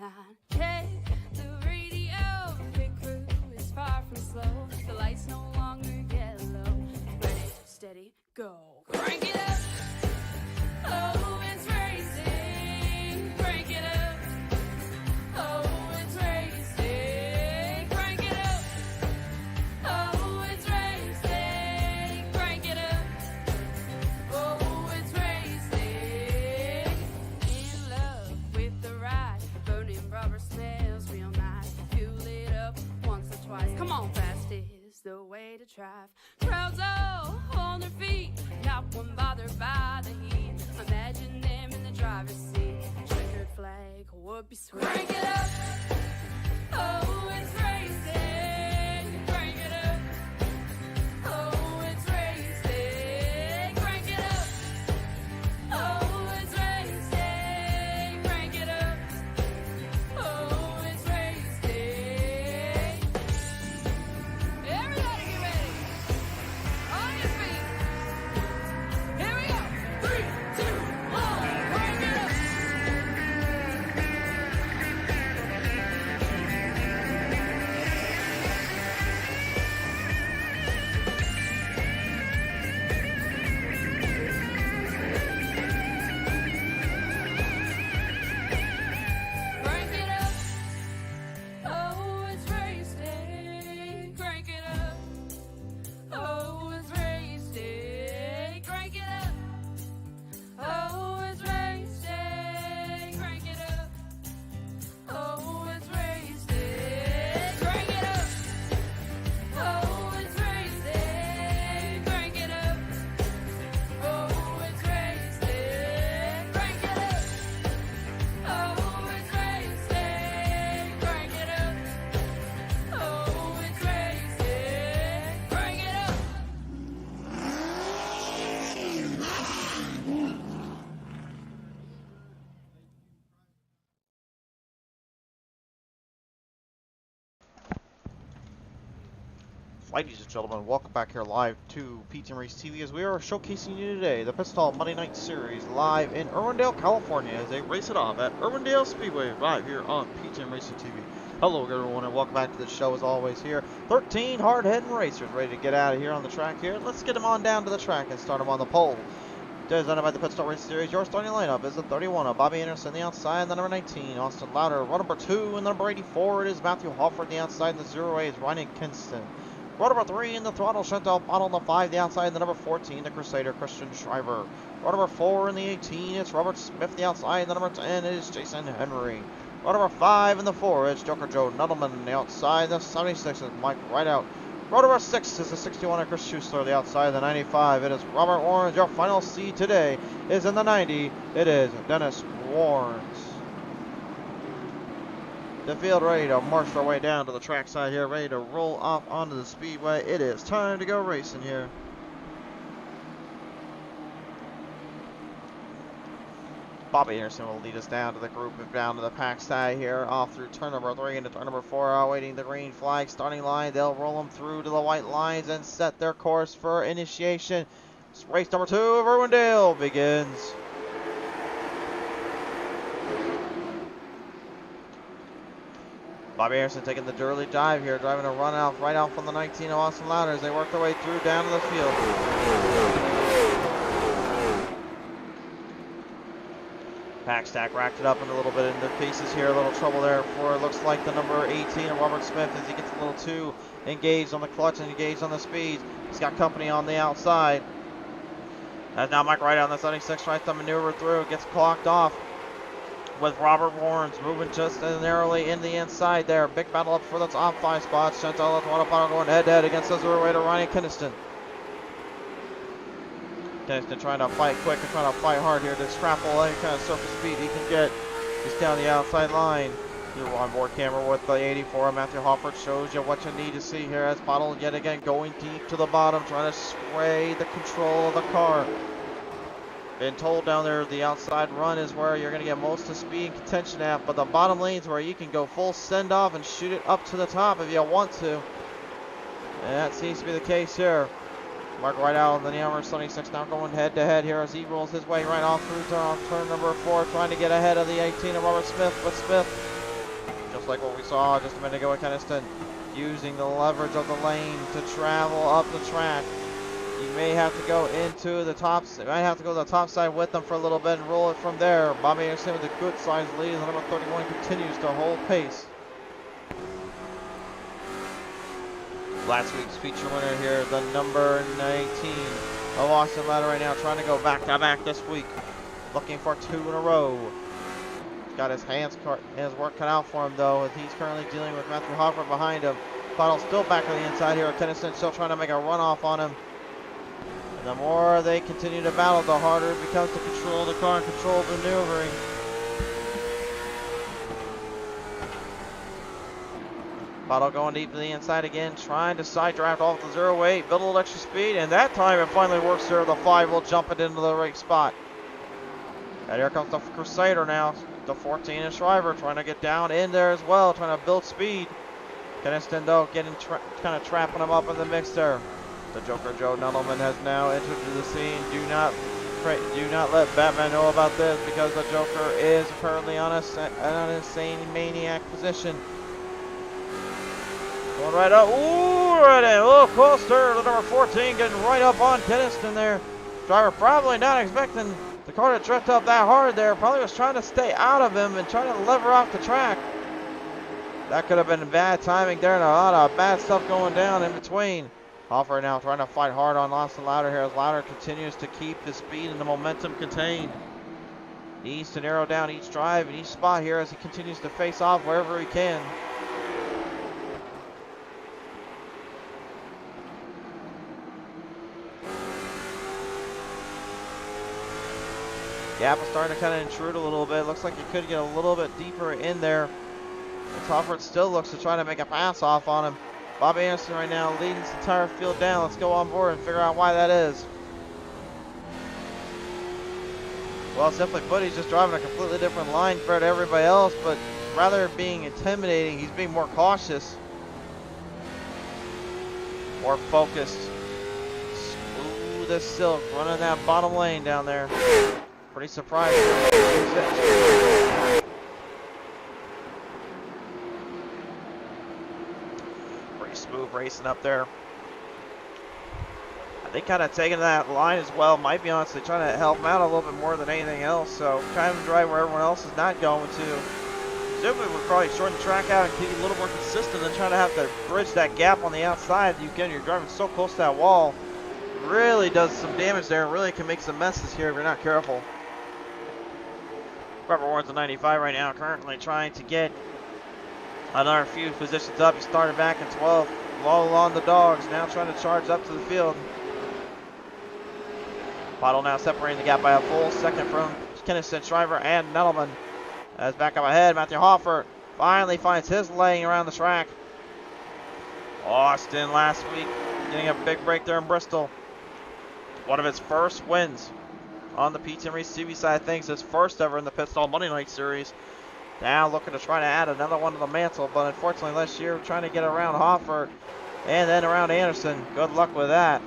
line. Check the radio, pit crew is far from slow. The lights no longer yellow. Ready, steady, go. Crank it up. Oh, it's racing. Crank it up. Oh, it's racing. Crank it up. Oh, it's racing. Crank it up. Oh, it's racing. In love with the ride. Burning rubber smells real nice. Fuel it up once or twice. Come on, fast is the way to drive. Crowds all on their feet. Not one bothered by the heat. Imagine them in the driver's seat. Checkered flag would be sweet. Crank it up. Oh, it's racing. Crank it up. Oh, it's racing. Crank it up. Oh, it's racing. Crank it up. Oh, it's racing. Everybody get ready. On your feet. Here we go. 3, 2, 1. Crank it up. Crank it up. Oh, it's race day. Crank it up. Oh, it's race day. Crank it up. Oh, it's race day. Crank it up. Oh, it's race day. Crank it up. Oh, it's race day. Crank it up. Oh, it's race day. Crank it up. Oh, it's race day. Crank it up. Oh, it's race day. Crank it up. Ladies and gentlemen, welcome back here live to Pete and Race TV as we are showcasing you today the Pistol Monday Night Series live in Irwindale, California as they race it off at Irwindale Speedway right here on Pete and Racing TV. Hello everyone and welcome back to the show as always here. 13 hard-heading racers ready to get out of here on the track here. Let's get them on down to the track and start them on the pole. Designed by the Pit Stop Racing Series, your starting lineup is the 31 of Bobby Anderson, the outside, the number 19, Austin Louder, run number 2, and the number 84, it is Matthew Hofford, the outside, and the 0A is Ryan Kinston. Row number 3 in the throttle, Chantal Bottle, the 5, the outside, and the number 14, the Crusader, Christian Shriver. Row number 4 in the 18, it's Robert Smith, the outside, and the number 10 is Jason Henry. Row number 5 in the 4, it's Joker Joe Nuttleman, the outside, the 76 is Mike Rideout. Row number 6 is the 61 of Chris Schuster, the outside, the 95, it is Robert Warrens. Your final seed today is in the 90, it is Dennis Warrens. The field ready to march our way down to the trackside here, ready to roll off onto the speedway. It is time to go racing here. Bobby Anderson will lead us down to the group and down to the pack side here, off through turn number 3 into turn number 4, awaiting the green flag starting line. They'll roll them through to the white lines and set their course for initiation. Race number 2 of Irwindale begins. Bobby Anderson taking the early dive here, driving a run out right out from the 19 of Austin Louder as they work their way through down to the field. Pack stack racked it up in a little bit into pieces here, a little trouble there for it looks like the number 18 of Robert Smith as he gets a little too engaged on the clutch and engaged on the speed. He's got company on the outside. As now Mike Rideout on the 76 tries to maneuver through, gets clocked off with Robert Warrens moving just narrowly in the inside there. Big battle up for the top 5 spots. Chantal Latuano going head-to-head against the Zurway to Ryan Kinston. Kinston trying to fight quick and trying to fight hard here to scrapple any kind of surface speed he can get. He's down the outside line. Your onboard camera with the 84 Matthew Hofford shows you what you need to see here as Bottle yet again going deep to the bottom, trying to sway the control of the car. Been told down there the outside run is where you're going to get most of the speed and contention at, but the bottom lane's where you can go full send off and shoot it up to the top if you want to. And that seems to be the case here. Mark Rideout on the number 76 now going head to head here as he rolls his way right off through turn number 4, trying to get ahead of the 18 of Robert Smith, but Smith just like what we saw just a minute ago with Keniston, using the leverage of the lane to travel up the track. You may have to go into the top. You might have to go to the top side with them for a little bit and roll it from there. Bobby Anderson with a good sized lead. The number 31 continues to hold pace. Last week's feature winner here, the number 19 of Austin Ladder right now, trying to go back to back this week, looking for 2 in a row. He's got his work cut out for him though, as he's currently dealing with Matthew Hoffer behind him. Bottle still back on the inside here. Tennyson still trying to make a run off on him. And the more they continue to battle, the harder it becomes to control the car and control the maneuvering. Bottle going deep to the inside again, trying to side draft off the 0-8, build a little extra speed, and that time it finally works there. The 5 will jump it into the right spot. And here comes the Crusader now, the 14 and Shriver trying to get down in there as well, trying to build speed. Keniston though getting kind of trapping him up in the mix there. The Joker Joe Nuttleman has now entered the scene. Do not let Batman know about this, because the Joker is currently on an insane maniac position. Going right up, ooh, right in, a little closer. The number 14 getting right up on Keniston there. Driver probably not expecting the car to drift up that hard there. Probably was trying to stay out of him and trying to lever off the track. That could have been bad timing there, and a lot of bad stuff going down in between. Hoffer now trying to fight hard on Austin Louder here as Louder continues to keep the speed and the momentum contained. He needs to narrow down each drive and each spot here as he continues to face off wherever he can. Gap is starting to kind of intrude a little bit. Looks like he could get a little bit deeper in there. Hoffer still looks to try to make a pass off on him. Bobby Anderson right now leading this entire field down. Let's go on board and figure out why that is. Well, simply put, he's just driving a completely different line compared to everybody else, but rather than being intimidating, he's being more cautious, more focused. Smooth as silk, running that bottom lane down there. Pretty surprised. Smooth racing up there. I think kind of taking that line as well. Might be honestly trying to help him out a little bit more than anything else. So trying to drive where everyone else is not going to. Simply would probably shorten the track out and keep it a little more consistent than trying to have to bridge that gap on the outside. You're driving so close to that wall. Really does some damage there. Really can make some messes here if you're not careful. Robert Warren's a 95 right now, currently trying to get another few positions up. He started back in 12th. Low on the dogs. Now trying to charge up to the field. Bottle now separating the gap by a full second from Keniston, Shriver, and Nettleman. As back up ahead, Matthew Hoffer finally finds his lane around the track. Austin last week getting a big break there in Bristol. One of his first wins on the Pete and Reese TV side of things. His first ever in the Pit Stall Monday Night Series. Now looking to try to add another one to the mantle, but unfortunately last year trying to get around Hoffer and then around Anderson. Good luck with that.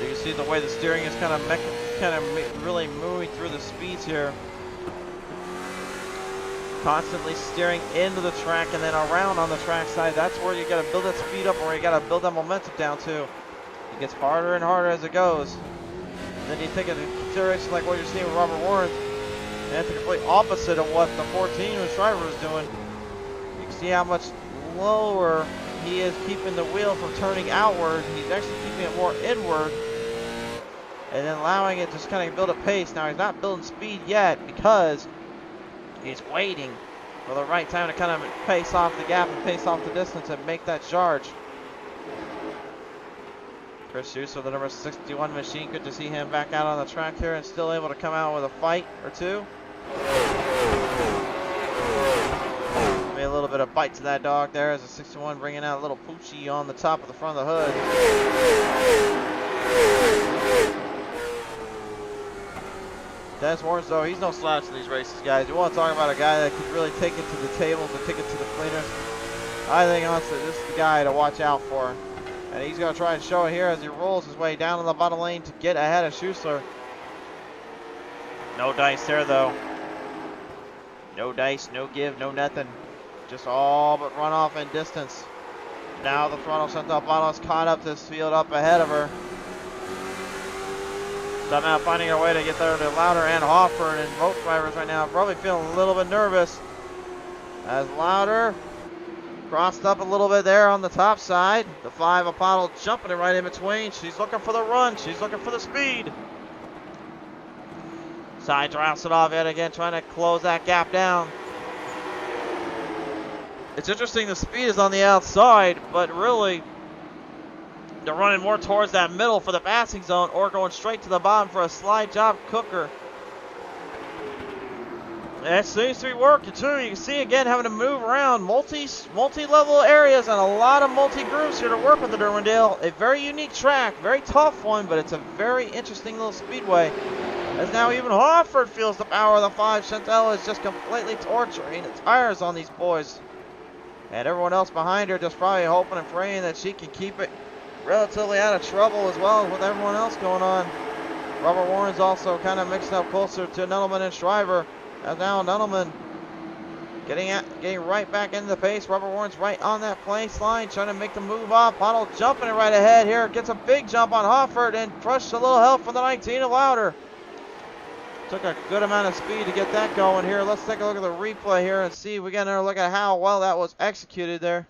You can see the way the steering is kind of really moving through the speeds here. Constantly steering into the track and then around on the track side. That's where you got to build that speed up, or you got to build that momentum down to. It gets harder and harder as it goes. Then you take into consideration like what you're seeing with Robert Warren, and it's the complete opposite of what the 14 with Shriver is doing. You can see how much lower he is keeping the wheel from turning outward. He's actually keeping it more inward and then allowing it to just kind of build a pace. Now he's not building speed yet because he's waiting for the right time to kind of pace off the gap and pace off the distance and make that charge. Chris Hughes with the number 61 machine. Good to see him back out on the track here and still able to come out with a fight or two. Made a little bit of bite to that dog there as a 61 bringing out a little poochie on the top of the front of the hood. Dennis Warren, though, he's no slouch in these races, guys. You want to talk about a guy that could really take it to the tables and take it to the cleaners. I think, honestly, this is the guy to watch out for. And he's going to try and show it here as he rolls his way down in the bottom lane to get ahead of Schuessler. No dice there, though. No dice, no give, no nothing. Just all but run off in distance. Now the throttle Chantal Bottle is caught up this field up ahead of her. Somehow finding her way to get there to Louder and Hofford, and both drivers right now probably feeling a little bit nervous. As Louder crossed up a little bit there on the top side. The 5 Apollo jumping it right in between. She's looking for the run. She's looking for the speed. Side drops it off yet again, trying to close that gap down. It's interesting the speed is on the outside, but really they're running more towards that middle for the passing zone or going straight to the bottom for a slide job cooker. That seems to be working too. You can see again having to move around multi-level areas and a lot of multi-grooves here to work with the Irwindale. A very unique track, very tough one, but it's a very interesting little speedway. As now even Hofford feels the power of the 5. Chantal is just completely torturing the tires on these boys. And everyone else behind her just probably hoping and praying that she can keep it relatively out of trouble as well as with everyone else going on. Robert Warren's also kind of mixing up closer to Nuttleman and Shriver. As now Nuttleman getting right back into the pace. Robert Warren's right on that place line, trying to make the move off. Bottle jumping it right ahead here. Gets a big jump on Hofford and crushed a little help from the 19 of Louder. Took a good amount of speed to get that going here. Let's take a look at the replay here and see. We got another look at how well that was executed there.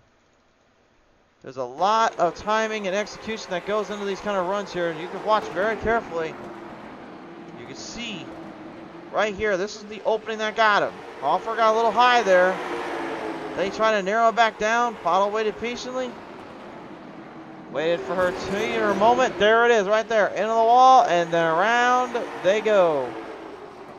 There's a lot of timing and execution that goes into these kind of runs here. You can watch very carefully. You can see right here, this is the opening that got him. Hoffer got a little high there. They try to narrow it back down. Bottle waited patiently. Waited for her to get her moment. There it is right there. Into the wall and then around they go.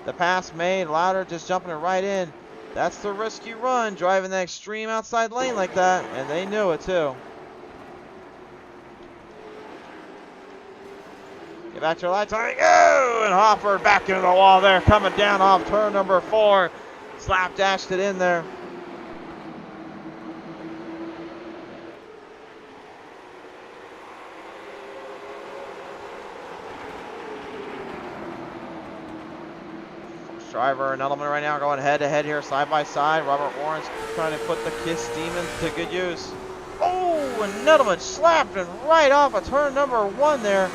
The pass made, Louder just jumping it right in. That's the risky run, driving that extreme outside lane like that, and they knew it too. Get back to your lights, go! And Hofford back into the wall there, coming down off turn number 4. Slapdashed it in there. Driver and Nuttleman right now going head to head here, side by side. Robert Warren's trying to put the Kiss Demon to good use. Oh, and Nuttleman slapped it right off of turn number 1 there.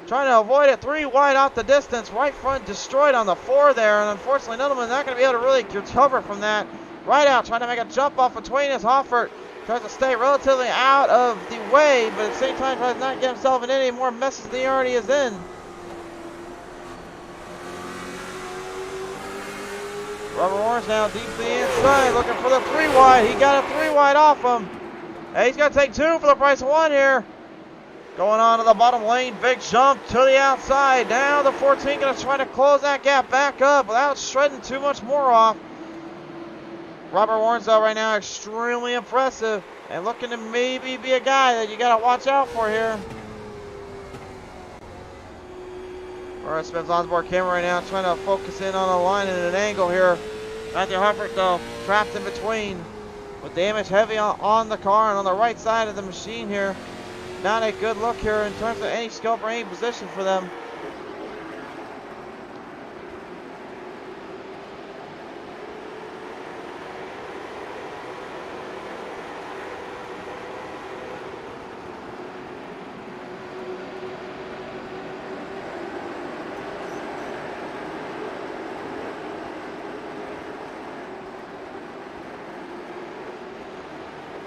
Trying to avoid it, 3 wide off the distance. Right front destroyed on the 4 there, and unfortunately Nuttleman not going to be able to really recover from that. Right out, trying to make a jump off between his Hoffert. Tries to stay relatively out of the way, but at the same time tries not to get himself in any more messes than he already is in. Robert Warren's now deep to the inside, looking for the 3 wide. He got a 3 wide off him. And he's going to take 2 for the price of 1 here. Going on to the bottom lane, big jump to the outside. Now the 14 going to try to close that gap back up without shredding too much more off. Robert Warren's though right now extremely impressive and looking to maybe be a guy that you got to watch out for here. Alright, spins onboard camera right now, trying to focus in on a line and an angle here. Matthew Hoffert though, trapped in between with damage heavy on the car and on the right side of the machine here. Not a good look here in terms of any scope or any position for them.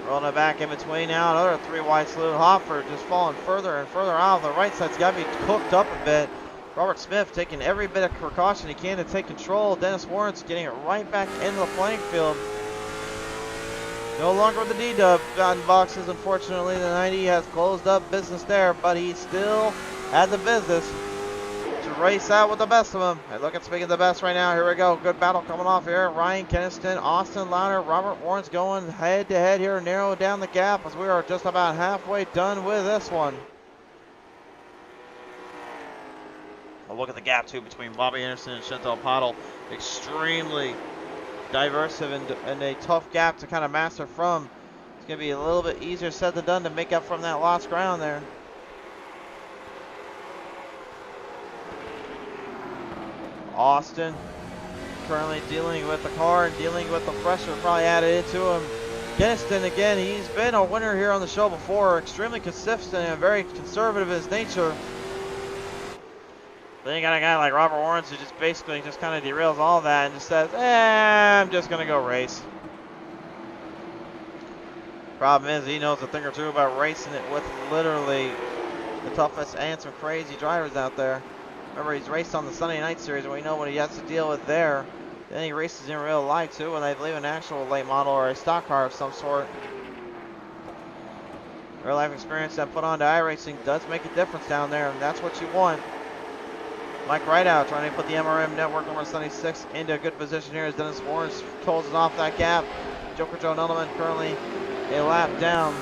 Rolling it back in between now, another 3 wide salute. Hoffert just falling further and further out. The right side's got to be cooked up a bit. Robert Smith taking every bit of precaution he can to take control. Dennis Warren's getting it right back into the playing field. No longer with the D-Dub gotten boxes, unfortunately. The 90 has closed up business there, but he still had the business to race out with the best of them. And look at speaking of the best right now. Here we go. Good battle coming off here. Ryan Keniston, Austin Louder, Robert Warren's going head to head here, narrow down the gap as we are just about halfway done with this one. A look at the gap too between Bobby Anderson and Chantal Pottle. Extremely diverse and a tough gap to kind of master from. It's going to be a little bit easier said than done to make up from that lost ground there. Austin currently dealing with the car and dealing with the pressure probably added into him. Keniston, again, he's been a winner here on the show before, extremely consistent and very conservative in his nature. Then you got a guy like Robert Warrens who just basically just kind of derails all that and just says, I'm just going to go race. Problem is, he knows a thing or two about racing it with literally the toughest and some crazy drivers out there. Remember, he's raced on the Sunday Night Series, and we know what he has to deal with there. Then he races in real life, too, and I believe an actual late model or a stock car of some sort. Real life experience that put on to iRacing does make a difference down there, and that's what you want. Mike Rideout trying to put the MRM Network number 76 into a good position here as Dennis Warrens closes off that gap. Joker Joe Nudelman currently a lap down.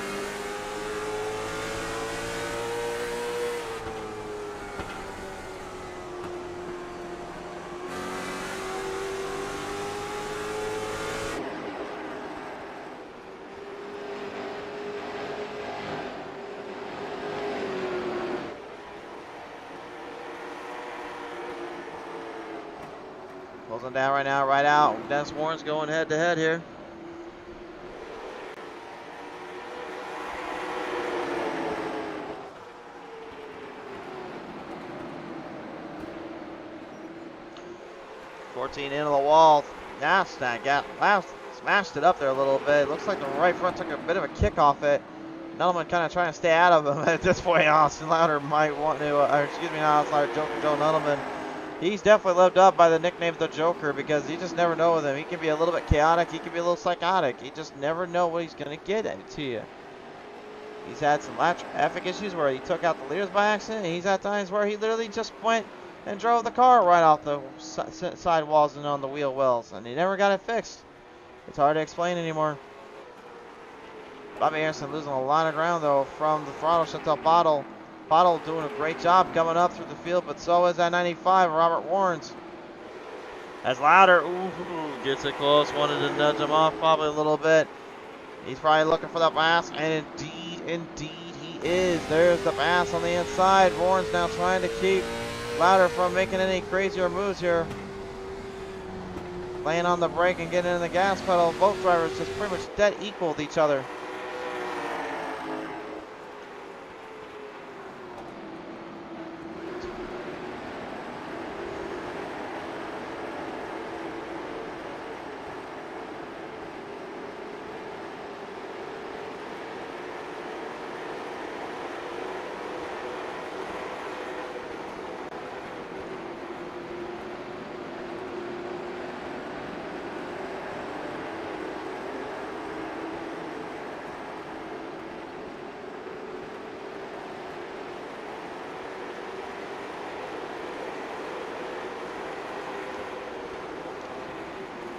Closing down right now, right out. Dennis Warren's going head to head here. Into the wall. That's that gap. Wow, smashed it up there a little bit. Looks like the right front took a bit of a kick off it. Nudelman kind of trying to stay out of him at this point. Austin Louder might want to, excuse me, not Austin Louder, Joker Joe Nudelman. He's definitely lived up by the nickname the Joker because you just never know with him. He can be a little bit chaotic. He can be a little psychotic. You just never know what he's going to get to you. He's had some traffic issues where he took out the leaders by accident. He's had times where he literally just went and drove the car right off the side walls and on the wheel wells, and he never got it fixed. It's hard to explain anymore. Bobby Anderson losing a lot of ground though from the throttle shut-off Bottle. Bottle doing a great job coming up through the field, but so is that 95 Robert Warrens. As Louder gets it close, wanted to nudge him off probably a little bit. He's probably looking for the pass, and indeed he is. There's the pass on the inside. Warrens now trying to keep Louder from making any crazier moves here. Laying on the brake and getting in the gas pedal. Both drivers just pretty much dead equal with each other.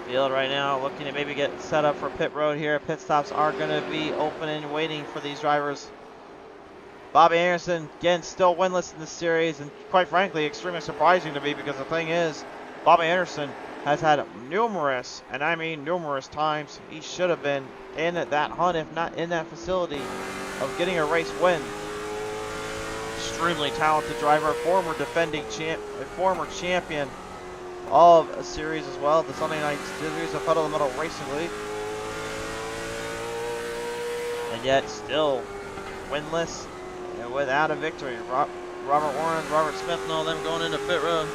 Field right now looking to maybe get set up for pit road here. Pit stops are going to be open and waiting for these drivers. Bobby Anderson, again, still winless in this series, and quite frankly, extremely surprising to me because the thing is, Bobby Anderson has had numerous, and I mean numerous times, he should have been in that hunt, if not in that facility, of getting a race win. Extremely talented driver, former defending champ, a former champion of a series as well, the Sunday Night Series of Pedal to the Metal Racing League. And yet still winless and without a victory. Robert Warren, Robert Smith, and all them going into pit road.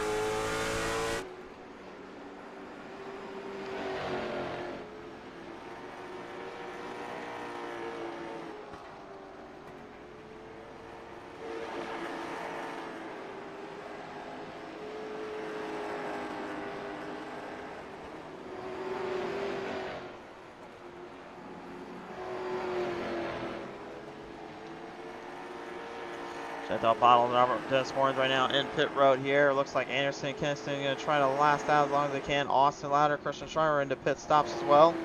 Chantal Bottle and Robert Dennis Warrens right now in pit road here. Looks like Anderson and Keniston are going to try to last out as long as they can. Austin Louder, Christian Schreiber into pit stops as well.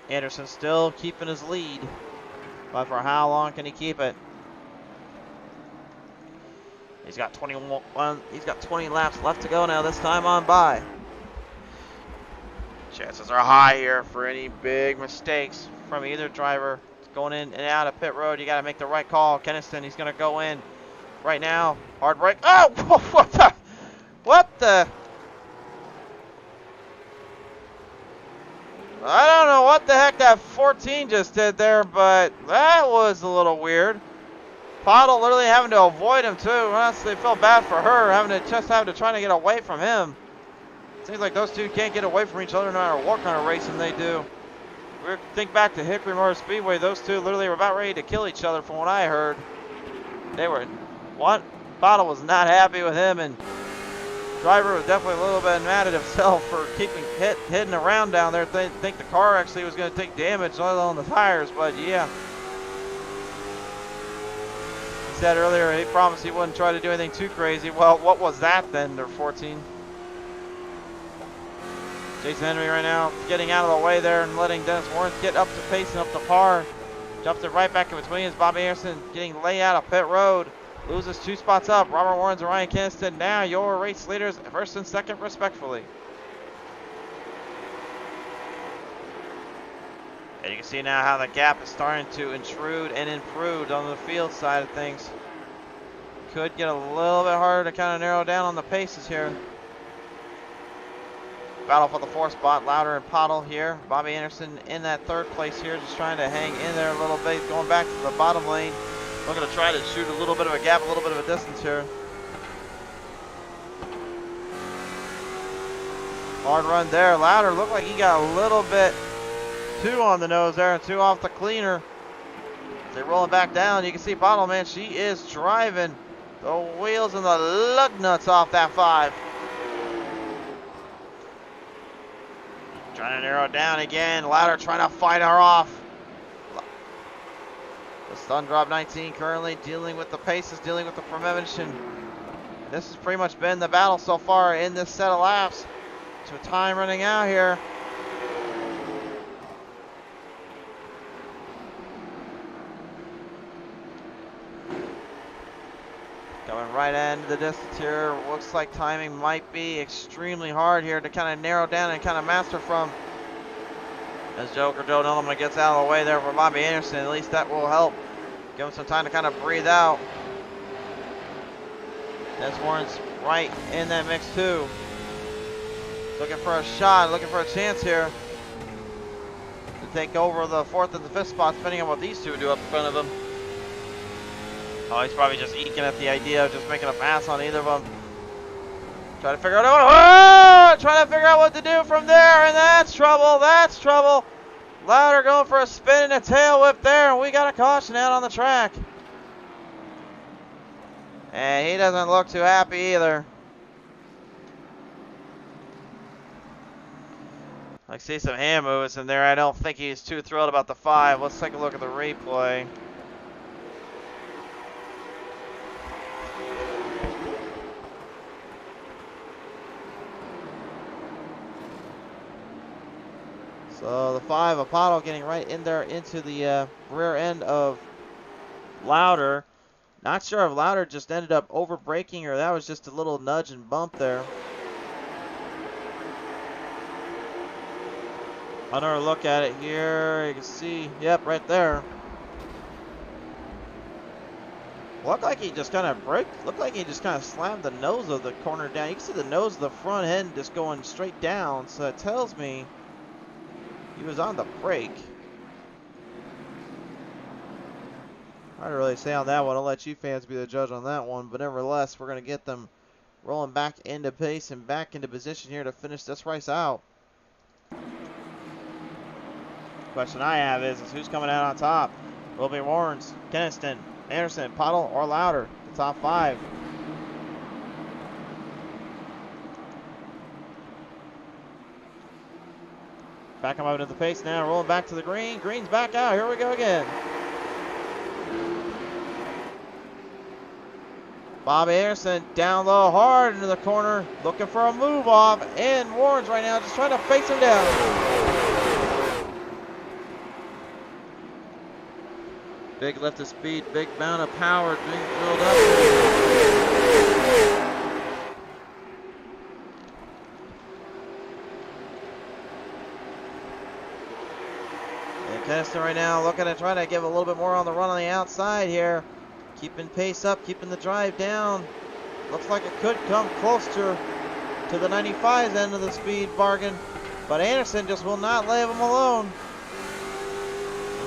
Anderson still keeping his lead, but for how long can he keep it? He's got 21. He's got 20 laps left to go now. This time on by. Chances are high here for any big mistakes from either driver. Going in and out of pit road, you got to make the right call. Keniston, he's going to go in right now. Hard brake. Oh, What the? I don't know what the heck that 14 just did there, but that was a little weird. Pottle literally having to avoid him too. Honestly, felt bad for her having to try to get away from him. Seems like those two can't get away from each other no matter what kind of racing they do. Think back to Hickory Motor Speedway. Those two literally were about ready to kill each other from what I heard. They were, what? Pottle was not happy with him, and driver was definitely a little bit mad at himself for keeping hitting around down there. Think the car actually was going to take damage on the tires, but yeah. He said earlier he promised he wouldn't try to do anything too crazy. Well, what was that then, their 14? Jason Henry right now getting out of the way there and letting Dennis Warren get up to pace and up to par. Jumps it right back in between as Bobby Anderson getting laid out of pit road. Loses 2 spots up. Robert Warrens and Ryan Kinston now your race leaders, first and second respectfully. And you can see now how the gap is starting to intrude and improve on the field side of things. Could get a little bit harder to kind of narrow down on the paces here. Battle for the 4th spot, Louder and Pottle here. Bobby Anderson in that 3rd place here, just trying to hang in there a little bit, going back to the bottom lane. Looking to try to shoot a little bit of a gap, a little bit of a distance here. Hard run there. Louder looked like he got a little bit too on the nose there and too off the cleaner. As they rolling back down, you can see Pottle, man, she is driving the wheels and the lug nuts off that 5. Trying to narrow it down again. Louder trying to fight her off. The Stun Drop 19 currently dealing with the paces, dealing with the prevention. This has pretty much been the battle so far in this set of laps. So time running out here. Coming right into the distance here. Looks like timing might be extremely hard here to kind of narrow down and kind of master from. As Joker Joe Nolan gets out of the way there for Bobby Anderson, at least that will help. Give him some time to kind of breathe out. Dennis Warren's right in that mix too. Looking for a shot, looking for a chance here to take over the 4th and the 5th spot, depending on what these two do up in front of him. Oh, he's probably just eking at the idea of just making a pass on either of them. Trying to figure out trying to figure out what to do from there, and that's trouble. That's trouble. Louder going for a spin and a tail whip there, and we got a caution out on the track. And he doesn't look too happy either. I see some hand movements in there. I don't think he's too thrilled about the 5. Let's take a look at the replay. So the 5 of Pottle getting right in there into the rear end of Louder. Not sure if Louder just ended up over braking or that was just a little nudge and bump there. Another look at it here. You can see, yep, right there. Looked like he just kind of braked. Looked like he just kind of slammed the nose of the corner down. You can see the nose of the front end just going straight down. So it tells me he was on the brake. Hard to really say on that one. I'll let you fans be the judge on that one. But nevertheless, we're going to get them rolling back into pace and back into position here to finish this race out. Question I have is who's coming out on top? Will it be Warrens, Keniston, Anderson, Pottle, or Louder? The top 5. Back him up into the pace now, rolling back to the green. Green's back out. Here we go again. Bobby Anderson down low hard into the corner, looking for a move off. And Warrens right now just trying to face him down. Big lift of speed, big amount of power being filled up. Keniston right now looking to try to give a little bit more on the run on the outside here. Keeping pace up, keeping the drive down. Looks like it could come closer to the 95's end of the speed bargain, but Anderson just will not leave him alone.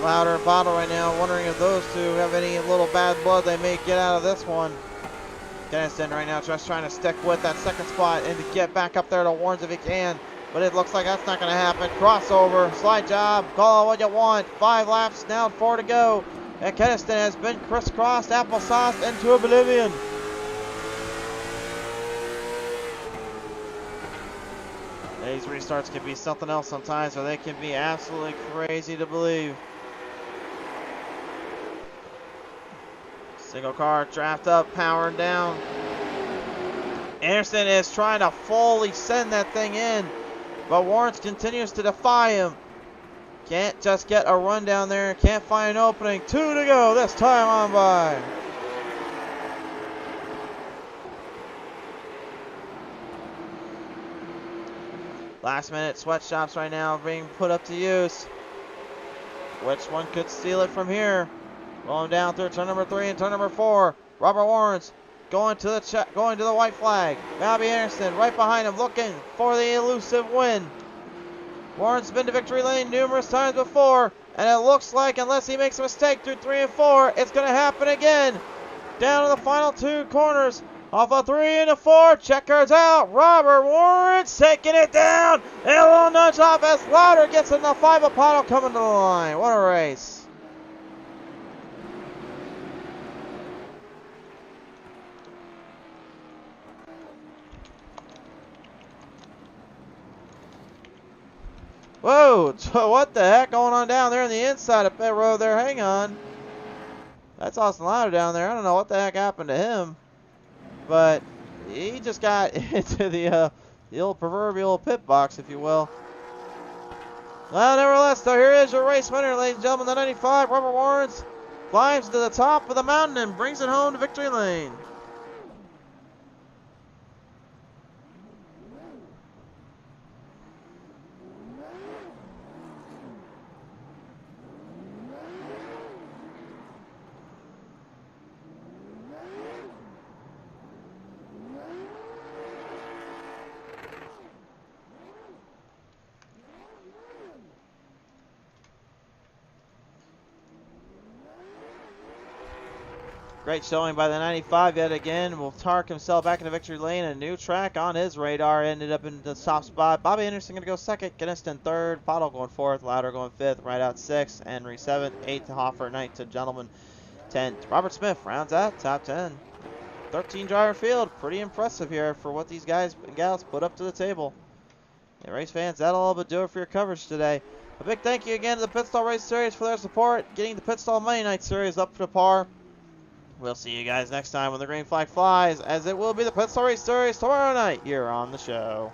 Louder and Bottle right now, wondering if those two have any little bad blood they may get out of this one. Dennison right now just trying to stick with that second spot and to get back up there to Warrens if he can. But it looks like that's not going to happen. Crossover, slide job, call it what you want. 5 laps, now 4 to go. And Keniston has been crisscrossed applesauce into oblivion. These restarts can be something else sometimes, or they can be absolutely crazy to believe. Single car, draft up, powering down. Anderson is trying to fully send that thing in, but Warrens continues to defy him. Can't just get a run down there, can't find an opening. 2 to go, this time on by. Last minute sweatshops right now being put up to use. Which one could steal it from here? Rolling down through turn number 3 and turn number 4. Robert Warrens going to the white flag. Bobby Anderson right behind him, looking for the elusive win. Warren's been to victory lane numerous times before, and it looks like unless he makes a mistake through 3 and 4, it's going to happen again. Down to the final 2 corners. Off of 3 into 4, checkers out. Robert Warrens taking it down. And a little nudge off as Louder gets in the 5 Apollo coming to the line. What a race. Whoa, what the heck going on down there on the inside of pit road there? Hang on. That's Austin Louder down there. I don't know what the heck happened to him. But he just got into the old proverbial pit box, if you will. Well, nevertheless, though, here is your race winner, ladies and gentlemen. The 95, Robert Warrens, climbs to the top of the mountain and brings it home to victory lane. Great showing by the 95 yet again. Will Tark himself back into victory lane. A new track on his radar. Ended up in the top spot. Bobby Anderson going to go second. Keniston third. Pottle going fourth. Louder going fifth. Right out sixth. Henry seventh. Eighth to Hoffer. Ninth to Gentleman. 10th. Robert Smith rounds out top 10. 13 driver field. Pretty impressive here for what these guys and gals put up to the table. And race fans, that'll all but do it for your coverage today. A big thank you again to the Pit Stall Race Series for their support. Getting the Pit Stall Monday Night Series up to par. We'll see you guys next time when the green flag flies, as it will be the Pit Stall Race Series tomorrow night here on the show.